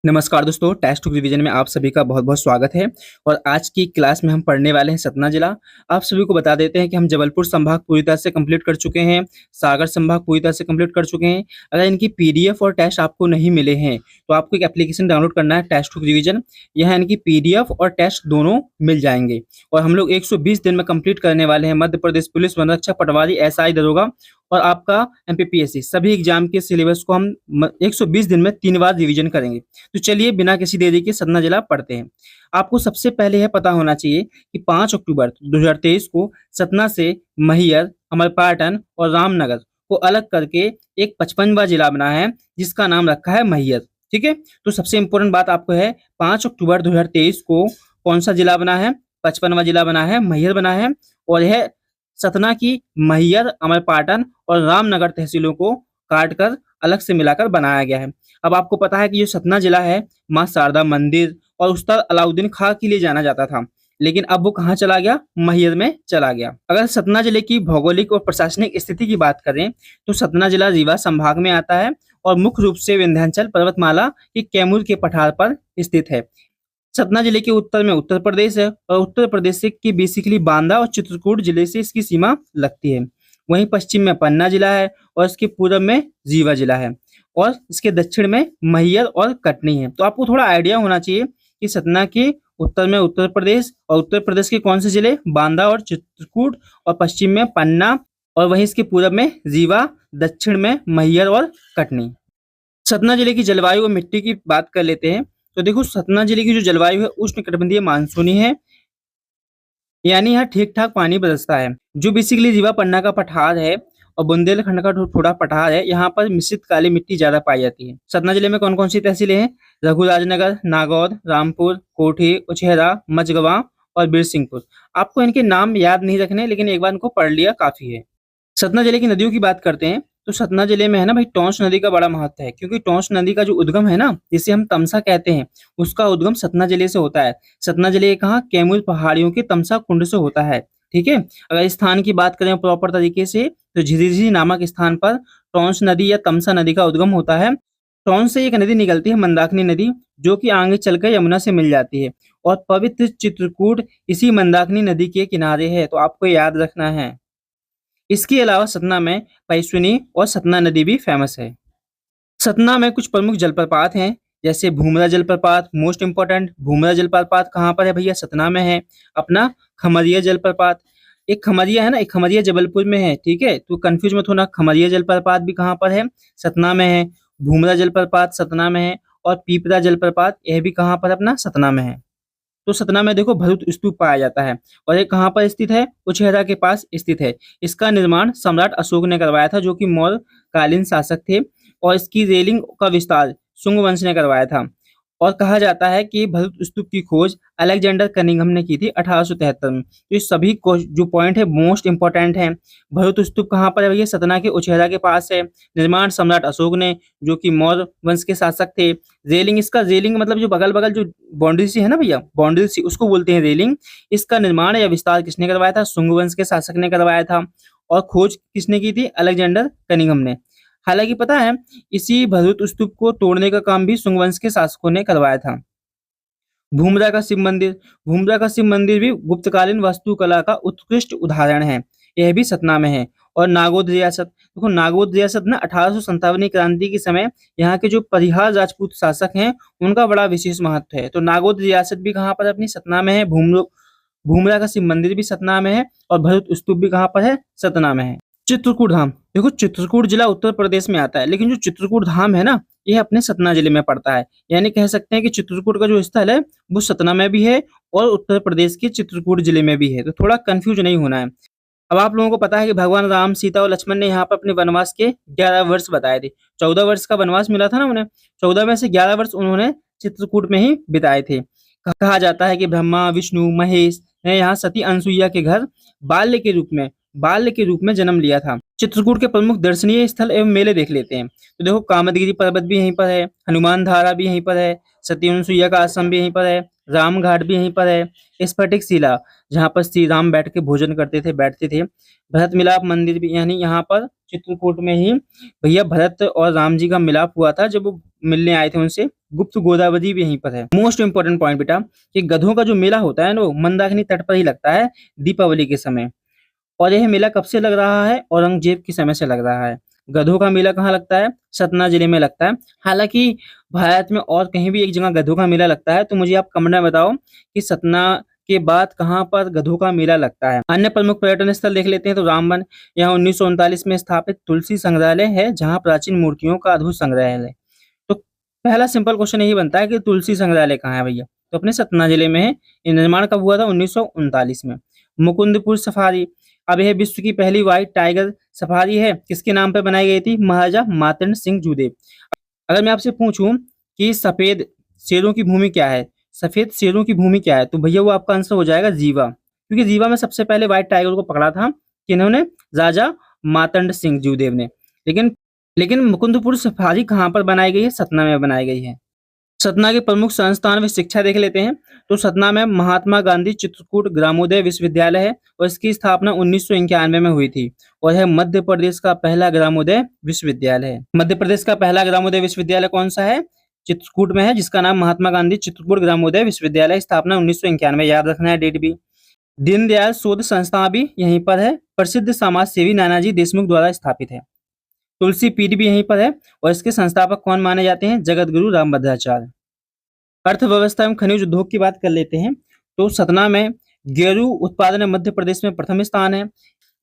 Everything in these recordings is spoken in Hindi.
नमस्कार दोस्तों, टेस्ट रिवीजन में आप सभी का बहुत-बहुत स्वागत है। और आज की क्लास में हम पढ़ने वाले हैं सतना जिला। आप सभी को बता देते हैं कि हम जबलपुर संभाग पूरी तरह से कंप्लीट कर चुके हैं, सागर संभाग पूरी तरह से कंप्लीट कर चुके हैं। अगर इनकी पीडीएफ और टेस्ट आपको नहीं मिले हैं, तो आपको एक एप्लीकेशन डाउनलोड करना है टेस्ट रिवीजन। यहाँ इनकी पीडीएफ और टेस्ट दोनों मिल जाएँगे और हम लोग 120 दिन में कंप्लीट करने वाले हैं मध्य प्रदेश पुलिस, वन रक्षक, पटवारी, एसआई, दरोगा और आपका एमपीपीएससी सभी एग्जाम के सिलेबस को हम 120 दिन में 3 बार रिवीजन करेंगे। तो चलिए बिना किसी देरी के सतना जिला पढ़ते हैं। आपको सबसे पहले यह पता होना चाहिए कि 5 अक्टूबर 2023 को सतना से मैहर, अमरपाटन और रामनगर को अलग करके एक 55वां जिला बना है जिसका नाम रखा है मैहर। ठीक है, तो सबसे इंपॉर्टेंट बात आपको है 5 अक्टूबर 2023 को कौन सा जिला बना है? 55वां जिला बना है, मैहर बना है। और यह सतना की मैहर, अमरपाटन और रामनगर तहसीलों को काटकर अलग से मिलाकर बनाया गया है। अब आपको पता है कि जो सतना जिला है मां शारदा मंदिर और उस्ताद अलाउद्दीन खां के लिए जाना जाता था, लेकिन अब वो कहाँ चला गया? मैहर में चला गया। अगर सतना जिले की भौगोलिक और प्रशासनिक स्थिति की बात करें तो सतना जिला रीवा संभाग में आता है और मुख्य रूप से विंध्याचल पर्वतमाला के कैमूर के पठार पर स्थित है। सतना जिले के उत्तर में उत्तर प्रदेश है और उत्तर प्रदेश से की बेसिकली बांदा और चित्रकूट जिले से इसकी सीमा लगती है। वहीं पश्चिम में पन्ना जिला है और इसके पूर्व में रीवा जिला है और इसके दक्षिण में मैहर और कटनी है। तो आपको थोड़ा आइडिया होना चाहिए कि सतना के उत्तर में उत्तर प्रदेश और उत्तर प्रदेश के कौन से जिले? बांदा और चित्रकूट, और पश्चिम में पन्ना, और वहीं इसके पूर्व में रीवा, दक्षिण में मैहर और कटनी। सतना जिले की जलवायु और मिट्टी की बात कर लेते हैं। तो देखो, सतना जिले की जो जलवायु है उष्णकटिबंधीय मानसूनी है, यानी यहाँ ठीक ठाक पानी बरसता है। जो बेसिकली रीवा पन्ना का पठार है और बुंदेलखंड का थोड़ा पठार है, यहाँ पर मिश्रित काली मिट्टी ज्यादा पाई जाती है। सतना जिले में कौन कौन सी तहसीलें हैं? रघुराजनगर, नागौद, रामपुर, कोठी, उचेहरा, मझगवां और बीरसिंहपुर। आपको इनके नाम याद नहीं रखने, लेकिन एक बार इनको पढ़ लिया काफी है। सतना जिले की नदियों की बात करते हैं तो सतना जिले में है ना भाई, टॉन्स नदी का बड़ा महत्व है, क्योंकि टॉन्स नदी का जो उद्गम है ना, जिसे हम तमसा कहते हैं, उसका उद्गम सतना जिले से होता है। सतना जिले कहाँ? कैमूर पहाड़ियों के तमसा कुंड से होता है। ठीक है, अगर स्थान की बात करें प्रॉपर तरीके से तो झिरिझिरी नामक स्थान पर टॉन्स नदी या तमसा नदी का उद्गम होता है। टॉन्स से एक नदी निकलती है, मंदाकिनी नदी, जो कि आगे चलकर यमुना से मिल जाती है और पवित्र चित्रकूट इसी मंदाकिनी नदी के किनारे है, तो आपको याद रखना है। इसके अलावा सतना में पैसुनी और सतना नदी भी फेमस है। सतना में कुछ प्रमुख जलप्रपात हैं, जैसे भूमरा जलप्रपात। मोस्ट इंपॉर्टेंट, भूमरा जलप्रपात कहाँ पर है भैया? सतना में है। अपना खमरिया जलप्रपात, एक खमरिया है ना, एक खमरिया जबलपुर में है। ठीक है, तो कंफ्यूज मत होना, खमरिया जलप्रपात भी कहाँ पर है? सतना में है। भूमरा जलप्रपात सतना में है और पीपरा जलप्रपात यह भी कहाँ पर? अपना सतना में है। तो सतना में देखो भरूत स्तूप पाया जाता है और ये कहाँ पर स्थित है? उचेहरा के पास स्थित है। इसका निर्माण सम्राट अशोक ने करवाया था, जो कि मौर्य कालीन शासक थे, और इसकी रेलिंग का विस्तार शुंग वंश ने करवाया था। और कहा जाता है कि भरूत स्तूप की खोज अलेक्जेंडर कनिंघम ने की थी 1873 में। तो ये सभी जो पॉइंट है मोस्ट इंपॉर्टेंट है। भरूत स्तूप कहाँ पर है भैया? सतना के उचेहरा के पास है। निर्माण सम्राट अशोक ने, जो कि मौर्य वंश के शासक थे। रेलिंग, इसका रेलिंग मतलब जो बगल बगल जो बाउंड्री सी है ना भैया, बाउंड्री सी, उसको बोलते हैं रेलिंग। इसका निर्माण या विस्तार किसने करवाया था? शुंग वंश के शासक ने करवाया था। और खोज किसने की थी? अलेक्जेंडर कनिंघम ने। हालांकि पता है, इसी भरूत स्तूप को तोड़ने का काम भी शुंग वंश के शासकों ने करवाया था। भूमरा का शिव मंदिर, भूमरा का शिव मंदिर भी गुप्तकालीन वास्तुकला का उत्कृष्ट उदाहरण है। यह भी सतना में है। और नागौद रियासत, देखो नागौद रियासत ना 1857 क्रांति के समय यहाँ के जो परिहार राजपूत शासक हैं उनका बड़ा विशेष महत्व है। तो नागौद रियासत भी कहाँ पर? अपनी सतना में है। भूमरा का शिव मंदिर भी सतना में है और भरूत स्तूप भी कहाँ पर है? सतना में है। चित्रकूट धाम, देखो चित्रकूट जिला उत्तर प्रदेश में आता है, लेकिन जो चित्रकूट धाम है ना, यह अपने सतना जिले में पड़ता है। यानी कह सकते हैं कि चित्रकूट का जो स्थल है वो सतना में भी है और उत्तर प्रदेश के चित्रकूट जिले में भी है। तो थोड़ा कंफ्यूज नहीं होना है। अब आप लोगों को पता है कि भगवान राम, सीता और लक्ष्मण ने यहाँ पर अपने वनवास के 11 वर्ष बताए थे। 14 वर्ष का वनवास मिला था ना उन्हें, 14 में से 11 वर्ष उन्होंने चित्रकूट में ही बिताए थे। कहा जाता है कि ब्रह्मा, विष्णु, महेश ने यहाँ सती अनसुईया के घर बाल्य के रूप में बाल्य के रूप में जन्म लिया था। चित्रकूट के प्रमुख दर्शनीय स्थल एवं मेले देख लेते हैं। तो देखो, कामदगिरि पर्वत भी यहीं पर है, हनुमान धारा भी यहीं पर है, सती अनुसुईया का आश्रम भी यहीं पर है, राम घाट भी यहीं पर है, स्फटिक शिला जहाँ पर श्री राम बैठ के भोजन करते थे, बैठते थे, भरत मिलाप मंदिर भी, यानी यहाँ पर चित्रकूट में ही भैया भरत और राम जी का मिलाप हुआ था जब वो मिलने आए थे उनसे। गुप्त गोदावरी भी यहीं पर है। मोस्ट इंपोर्टेंट पॉइंट बेटा, कि गधों का जो मेला होता है ना, वो मंदाकिनी तट पर ही लगता है दीपावली के समय। और यह मेला कब से लग रहा है? औरंगजेब के समय से लग रहा है। गधों का मेला कहाँ लगता है? सतना जिले में लगता है। हालांकि भारत में और कहीं भी एक जगह गधों का मेला लगता है, तो मुझे आप कमेंट में बताओ कि सतना के बाद कहाँ पर गधों का मेला लगता है। अन्य प्रमुख पर्यटन स्थल देख लेते हैं। तो रामवन, यहाँ 1939 में स्थापित तुलसी संग्रहालय है, जहाँ प्राचीन मूर्तियों का अद्भुत संग्रह है। तो पहला सिंपल क्वेश्चन यही बनता है कि तुलसी संग्रहालय कहाँ है भैया? तो अपने सतना जिले में है। ये निर्माण कब हुआ था? 1939 में। मुकुंदपुर सफारी, अब यह विश्व की पहली व्हाइट टाइगर सफारी है, किसके नाम पर बनाई गई थी? महाराजा मार्तंड सिंह जूदेव। अगर मैं आपसे पूछूं कि सफेद शेरों की भूमि क्या है, सफेद शेरों की भूमि क्या है, तो भैया वो आपका आंसर हो जाएगा रीवा, क्योंकि रीवा में सबसे पहले व्हाइट टाइगर को पकड़ा था किन्होंने? राजा मार्तंड सिंह जूदेव ने। लेकिन लेकिन मुकुंदपुर सफारी कहाँ पर बनाई गई है? सतना में बनाई गई है। सतना के प्रमुख संस्थान व शिक्षा देख लेते हैं। तो सतना में महात्मा गांधी चित्रकूट ग्रामोदय विश्वविद्यालय है, और इसकी स्थापना 1991 में हुई थी, और यह मध्य प्रदेश का पहला ग्रामोदय विश्वविद्यालय है। मध्य प्रदेश का पहला ग्रामोदय विश्वविद्यालय कौन सा है? चित्रकूट में है, जिसका नाम महात्मा गांधी चित्रकूट ग्रामोदय विश्वविद्यालय, स्थापना 1991, याद रखना है डेट भी। दीनदयाल शोध संस्थान भी यहीं पर है, प्रसिद्ध समाज सेवी नानाजी देशमुख द्वारा स्थापित है। तुलसी पीठ भी यहीं पर है, और इसके संस्थापक कौन माने जाते हैं? जगत गुरु रामभद्राचार्य। अर्थव्यवस्था एवं खनिज उद्योग की बात कर लेते हैं। तो सतना में गेरू उत्पादन में मध्य प्रदेश में प्रथम स्थान है।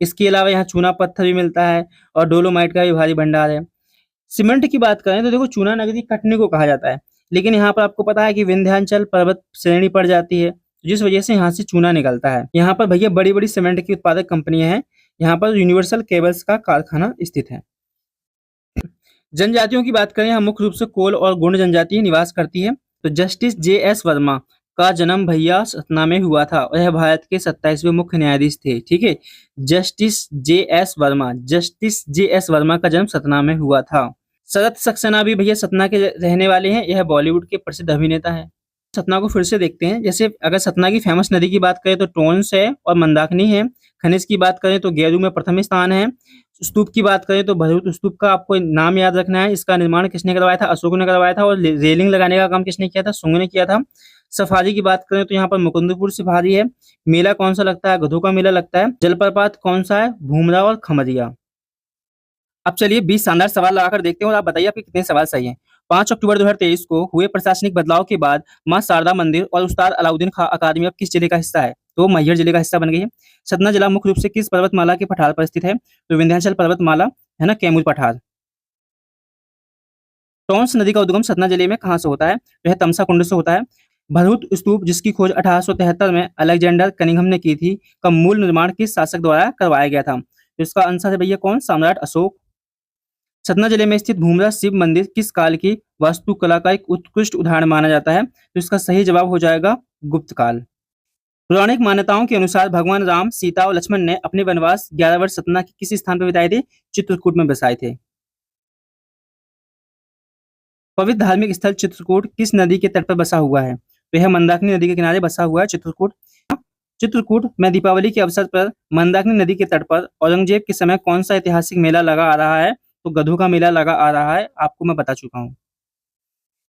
इसके अलावा यहाँ चूना पत्थर भी मिलता है, और डोलोमाइट का भी भारी भंडार है। सीमेंट की बात करें तो देखो, चूना नगरी कटनी को कहा जाता है, लेकिन यहाँ पर आपको पता है कि विंध्याचल पर्वत श्रेणी पड़ जाती है, जिस वजह से यहाँ से चूना निकलता है। यहाँ पर भैया बड़ी बड़ी सीमेंट की उत्पादक कंपनियां हैं। यहाँ पर यूनिवर्सल केबल्स का कारखाना स्थित है। जनजातियों की बात करें, यहाँ मुख्य रूप से कोल और गोंड जनजाति निवास करती है। तो जस्टिस जे.एस. वर्मा का जन्म भैया सतना में हुआ था, और यह भारत के 27वें मुख्य न्यायाधीश थे। ठीक है, जस्टिस जे.एस. वर्मा का जन्म सतना में हुआ था। शरत सक्सेना भी भैया सतना के रहने वाले हैं। यह बॉलीवुड के प्रसिद्ध अभिनेता है। सतना को फिर से देखते हैं। जैसे अगर सतना की फेमस नदी की बात करें तो टोंस है और मंदाकिनी है। खनिज की बात करें तो गेरू में प्रथम स्थान है। स्तूप की बात करें तो भरूच स्तूप का आपको नाम याद रखना है। इसका निर्माण किसने करवाया था? अशोक ने करवाया था। और रेलिंग लगाने का काम किसने किया था? शुंग ने किया था। सफारी की बात करें तो यहाँ पर मुकुंदपुर सफारी है। मेला कौन सा लगता है? गधों का मेला लगता है। जलप्रपात कौन सा है? भूमरा और खमरिया। अब चलिए 20 शानदार सवाल लगाकर देखते हैं, और आप बताइए आपके कितने सवाल सही हैं। 5 अक्टूबर 2023 को हुए प्रशासनिक बदलाव के बाद मां शारदा मंदिर और उस्ताद अलाउद्दीन खां अकादमी अब किस जिले का हिस्सा है? तो मैहर जिले का हिस्सा बन गई है। सतना जिला मुख्य रूप से किस पर्वतमाला के पठार पर स्थित है? तो विंध्याचल पर्वतमाला है ना, कैमूर पठार। टॉन्स नदी का उद्गम सतना जिले में कहाँ से होता है? तो यह तमसा कुंड से होता है। भरूच स्तूप, जिसकी खोज 1873 में अलेक्जेंडर कनिंघम ने की थी, का मूल निर्माण किस शासक द्वारा करवाया गया था? तो इसका आंसर है भैया कौन? सम्राट अशोक। सतना जिले में स्थित भूमरा शिव मंदिर किस काल की वास्तुकला का एक उत्कृष्ट उदाहरण माना जाता है? तो इसका सही जवाब हो जाएगा गुप्त काल। पौराणिक मान्यताओं के अनुसार भगवान राम, सीता और लक्ष्मण ने अपने वनवास 11 वर्ष सतना के किस स्थान पर बिताए थे? चित्रकूट में बसाए थे। पवित्र धार्मिक स्थल चित्रकूट किस नदी के तट पर बसा हुआ है? तो यह मंदाकिनी नदी के किनारे बसा हुआ है चित्रकूट। चित्रकूट में दीपावली के अवसर पर मंदाकिनी नदी के तट पर औरंगजेब के समय कौन सा ऐतिहासिक मेला लगा आ रहा है? तो गधों का मेला लगा आ रहा है, आपको मैं बता चुका हूँ।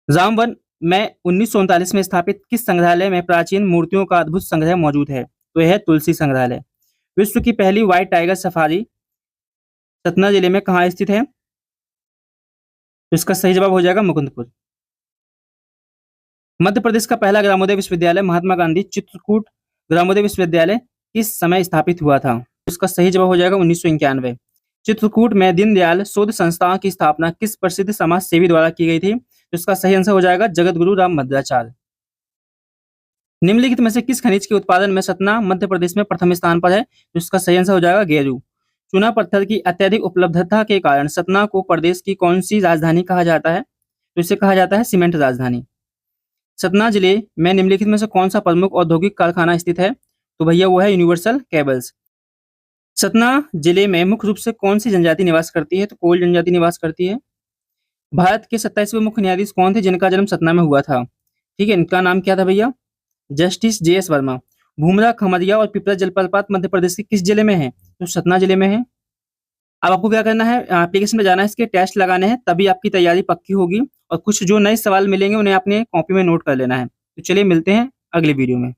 रामवन में 1939 में स्थापित किस संग्रहालय में प्राचीन मूर्तियों का अद्भुत संग्रह मौजूद है? तो यह तुलसी संग्रहालय। विश्व की पहली व्हाइट टाइगर सफारी सतना जिले में कहाँ स्थित है? तो इसका सही जवाब हो जाएगा मुकुंदपुर। मध्य प्रदेश का पहला ग्रामोदय विश्वविद्यालय महात्मा गांधी चित्रकूट ग्रामोदय विश्वविद्यालय किस समय स्थापित हुआ था? इसका सही जवाब हो जाएगा 1991। चित्रकूट में दीनदयाल शोध संस्थान की स्थापना किस प्रसिद्ध समाज सेवी द्वारा की गई थी? तो इसका सही आंसर हो जाएगा जगत गुरु रामभद्राचार्य। निम्नलिखित में से किस खनिज के उत्पादन में सतना मध्य प्रदेश में प्रथम स्थान पर है? तो इसका सही आंसर हो जाएगा गेरू। चूना पत्थर की अत्यधिक उपलब्धता के कारण सतना को प्रदेश की कौन सी राजधानी कहा जाता है? तो इसे कहा जाता है सीमेंट राजधानी। सतना जिले में निम्नलिखित में से कौन सा प्रमुख औद्योगिक कारखाना स्थित है? तो भैया वो है यूनिवर्सल केबल्स। सतना जिले में मुख्य रूप से कौन सी जनजाति निवास करती है? तो कोल जनजाति निवास करती है। भारत के 27वें मुख्य न्यायाधीश कौन थे जिनका जन्म सतना में हुआ था? ठीक है, इनका नाम क्या था भैया? Justice JS Verma. भूमरा, खमरिया और पिपरा जलप्रपात मध्य प्रदेश के किस जिले में है? तो सतना जिले में है। अब आपको क्या करना है, एप्लीकेशन में जाना है, इसके टेस्ट लगाने हैं, तभी आपकी तैयारी पक्की होगी और कुछ जो नए सवाल मिलेंगे उन्हें आपने कॉपी में नोट कर लेना है। तो चलिए मिलते हैं अगले वीडियो में।